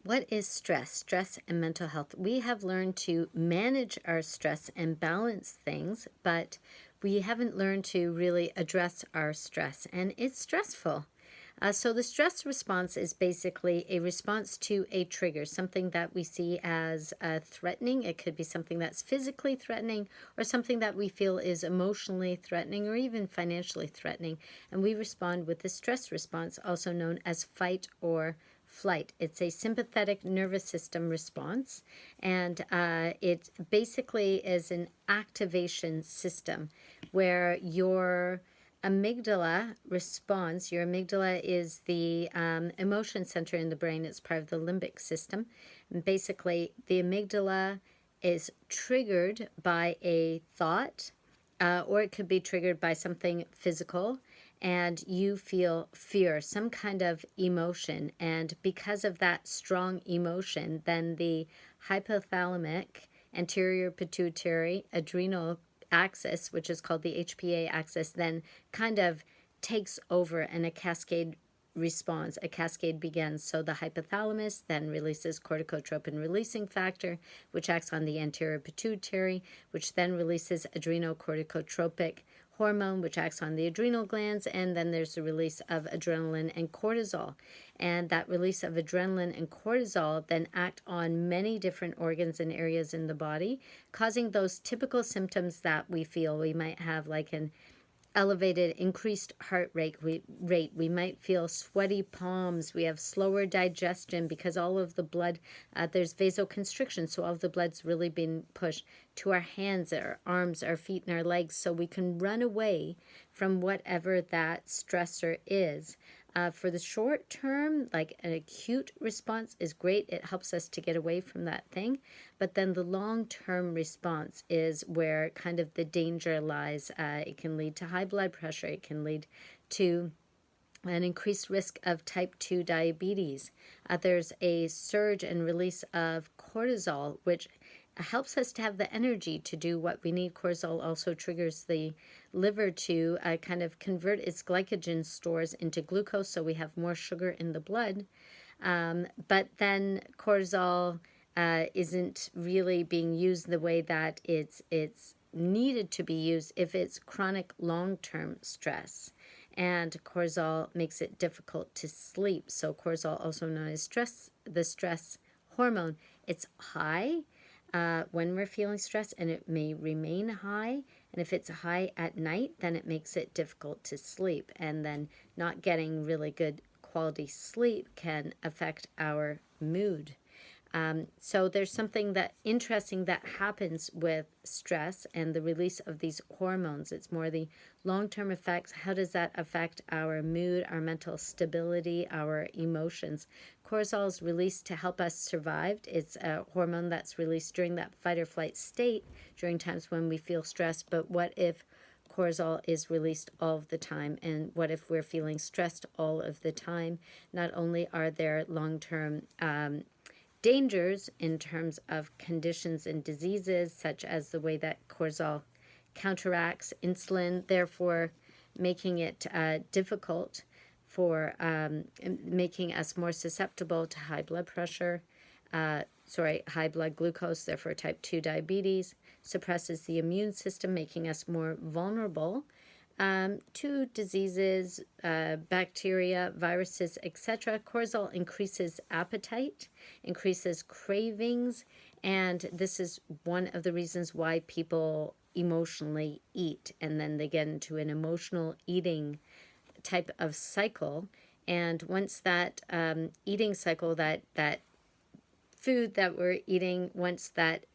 What is stress? Stress and mental health. We have learned to manage our stress and balance things, but we haven't learned to really address our stress, and it's stressful. So the stress response is basically a response to a trigger, something that we see as threatening. It could be something that's physically threatening or something that we feel is emotionally threatening or even financially threatening. And we respond with the stress response, also known as fight or flight. It's a sympathetic nervous system response, and it basically is an activation system where your amygdala response. Your amygdala is the emotion center in the brain. It's part of the limbic system. And basically, the amygdala is triggered by a thought, or it could be triggered by something physical, and you feel fear, some kind of emotion. And because of that strong emotion, then the hypothalamic, anterior pituitary, adrenal axis, which is called the HPA axis, then kind of takes over, and a cascade responds. A cascade begins. So the hypothalamus then releases corticotropin releasing factor, which acts on the anterior pituitary, which then releases adrenocorticotropic hormone, which acts on the adrenal glands, and then there's the release of adrenaline and cortisol. And that release of adrenaline and cortisol then act on many different organs and areas in the body, causing those typical symptoms that we feel. We might have like an elevated, increased heart rate. We might feel sweaty palms. We have slower digestion because all of the blood, there's vasoconstriction, so all of the blood's really being pushed to our hands, our arms, our feet, and our legs, so we can run away from whatever that stressor is. For the short term, like an acute response is great. It helps us to get away from that thing. But then the long-term response is where kind of the danger lies. It can lead to high blood pressure. It can lead to an increased risk of type 2 diabetes. There's a surge and release of cortisol, which helps us to have the energy to do what we need. Cortisol also triggers the liver to kind of convert its glycogen stores into glucose, so we have more sugar in the blood. But then cortisol isn't really being used the way that it's needed to be used if it's chronic long-term stress. And cortisol makes it difficult to sleep. So cortisol, also known as the stress hormone, it's high when we're feeling stressed, and it may remain high. And if it's high at night, then it makes it difficult to sleep. And then not getting really good quality sleep can affect our mood. So there's something that interesting that happens with stress and the release of these hormones. It's more the long-term effects. How does that affect our mood, our mental stability, our emotions? Cortisol is released to help us survive. It's a hormone that's released during that fight or flight state, during times when we feel stressed. But what if cortisol is released all of the time? And what if we're feeling stressed all of the time? Not only are there long-term dangers in terms of conditions and diseases, such as the way that cortisol counteracts insulin, therefore making it difficult for making us more susceptible to high blood pressure, high blood glucose, therefore type 2 diabetes, suppresses the immune system, making us more vulnerable to diseases, bacteria, viruses, etc. Cortisol increases appetite, increases cravings, and this is one of the reasons why people emotionally eat, and then they get into an emotional eating type of cycle. And once that eating cycle, that food that we're eating, once that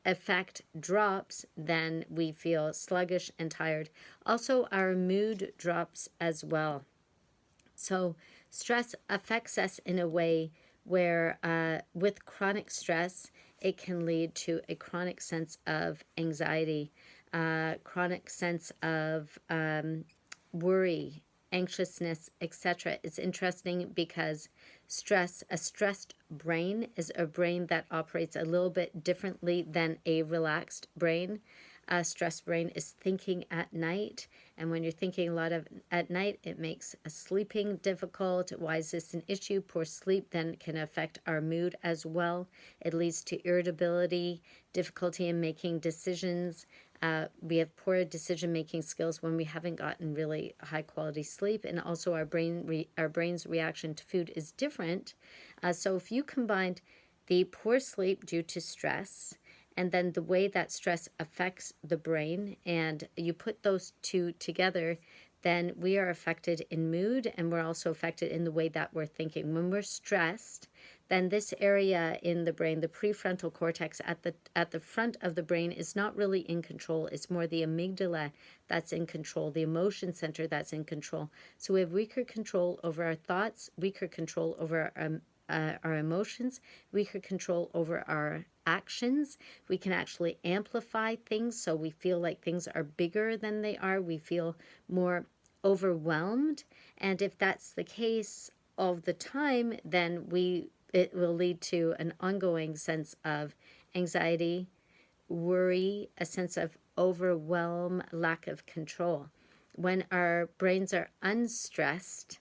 effect drops, then we feel sluggish and tired. Also, our mood drops as well. So stress affects us in a way where with chronic stress, it can lead to a chronic sense of anxiety, chronic sense of worry, anxiousness, etc. It's interesting because a stressed brain is a brain that operates a little bit differently than a relaxed brain. stress brain is thinking at night. And when you're thinking a lot of at night, it makes sleeping difficult. Why is this an issue? Poor sleep then can affect our mood as well. It leads to irritability, difficulty in making decisions. We have poor decision-making skills when we haven't gotten really high-quality sleep, and also our brain's reaction to food is different. So if you combined the poor sleep due to stress, and then the way that stress affects the brain, and you put those two together, then we are affected in mood, and we're also affected in the way that we're thinking. When we're stressed, then this area in the brain, the prefrontal cortex at the front of the brain, is not really in control. It's more the amygdala that's in control, the emotion center that's in control. So we have weaker control over our thoughts, weaker control over our emotions, weaker control over our actions. We can actually amplify things, so we feel like things are bigger than they are. We feel more overwhelmed, and if that's the case all the time, then it will lead to an ongoing sense of anxiety, worry, a sense of overwhelm, lack of control. When our brains are unstressed,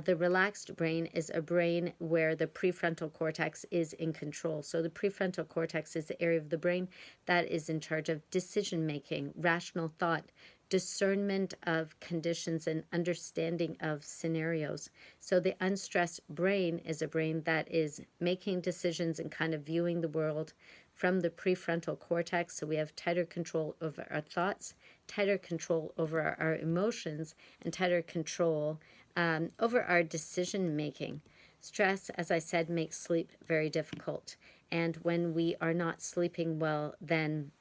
the relaxed brain is a brain where the prefrontal cortex is in control. So the prefrontal cortex is the area of the brain that is in charge of decision making, rational thought, discernment of conditions, and understanding of scenarios. So the unstressed brain is a brain that is making decisions and kind of viewing the world from the prefrontal cortex. So we have tighter control over our thoughts, tighter control over our emotions, and tighter control over our decision making. Stress, as I said, makes sleep very difficult. And when we are not sleeping well, then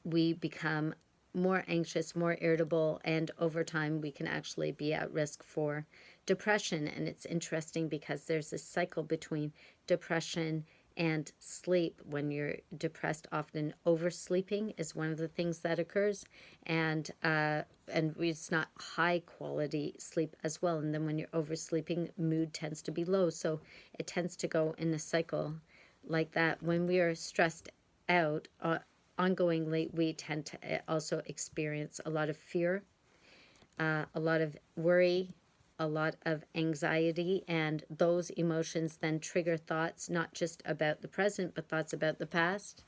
we become more anxious, more irritable, and over time we can actually be at risk for depression. And it's interesting because there's a cycle between depression and sleep. When you're depressed, often oversleeping is one of the things that occurs, and it's not high quality sleep as well. And then when you're oversleeping, mood tends to be low, so it tends to go in a cycle like that. When we are stressed out ongoingly, we tend to also experience a lot of fear, a lot of worry, a lot of anxiety, and those emotions then trigger thoughts not just about the present, but thoughts about the past,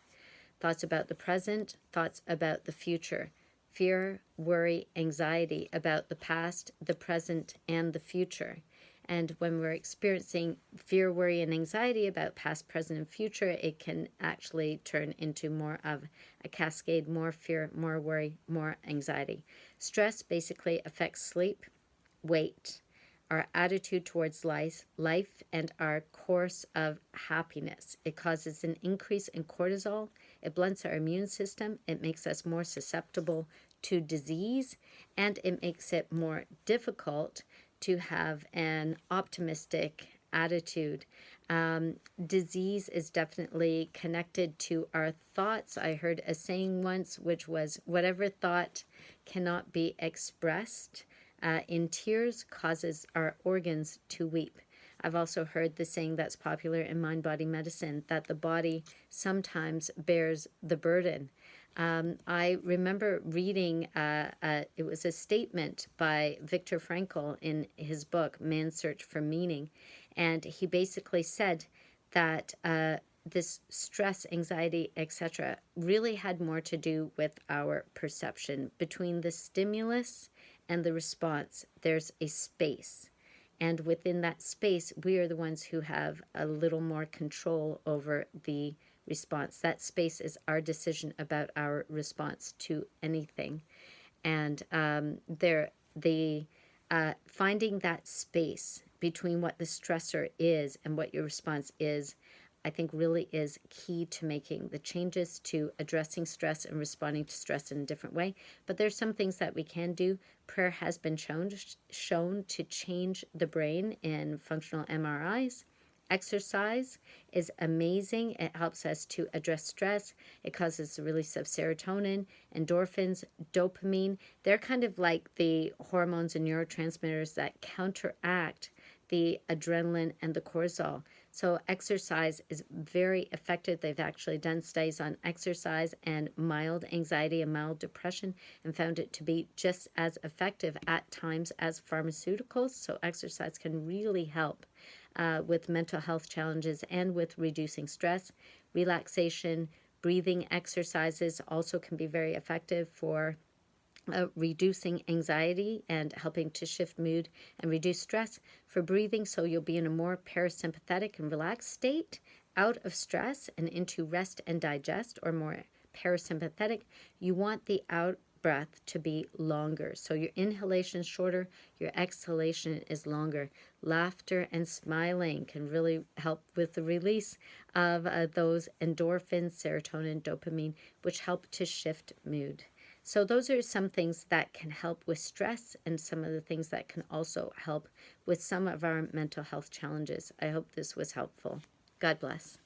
thoughts about the present, thoughts about the future. Fear, worry, anxiety about the past, the present, and the future. And when we're experiencing fear, worry, and anxiety about past, present, and future, it can actually turn into more of a cascade, more fear, more worry, more anxiety. Stress basically affects sleep, weight, our attitude towards life, and our course of happiness. It causes an increase in cortisol. It blunts our immune system. It makes us more susceptible to disease, and it makes it more difficult to have an optimistic attitude. Disease is definitely connected to our thoughts. I heard a saying once, which was, whatever thought cannot be expressed in tears causes our organs to weep. I've also heard the saying that's popular in mind-body medicine, that the body sometimes bears the burden. I remember reading, it was a statement by Viktor Frankl in his book, Man's Search for Meaning, and he basically said that this stress, anxiety, etc., really had more to do with our perception. Between the stimulus and the response, there's a space. And within that space, we are the ones who have a little more control over the response. That space is our decision about our response to anything. And finding that space between what the stressor is and what your response is, I think really is key to making the changes, to addressing stress and responding to stress in a different way. But there's some things that we can do. Prayer has been shown to change the brain in functional MRIs. Exercise is amazing. It helps us to address stress. It causes the release of serotonin, endorphins, dopamine. They're kind of like the hormones and neurotransmitters that counteract the adrenaline and the cortisol. So exercise is very effective. They've actually done studies on exercise and mild anxiety and mild depression and found it to be just as effective at times as pharmaceuticals. So exercise can really help with mental health challenges and with reducing stress. Relaxation, breathing exercises also can be very effective for reducing anxiety and helping to shift mood and reduce stress. For breathing, so you'll be in a more parasympathetic and relaxed state, out of stress and into rest and digest, or more parasympathetic. You want the out breath to be longer. So your inhalation is shorter, your exhalation is longer. Laughter and smiling can really help with the release of those endorphins, serotonin, dopamine, which help to shift mood. So those are some things that can help with stress and some of the things that can also help with some of our mental health challenges. I hope this was helpful. God bless.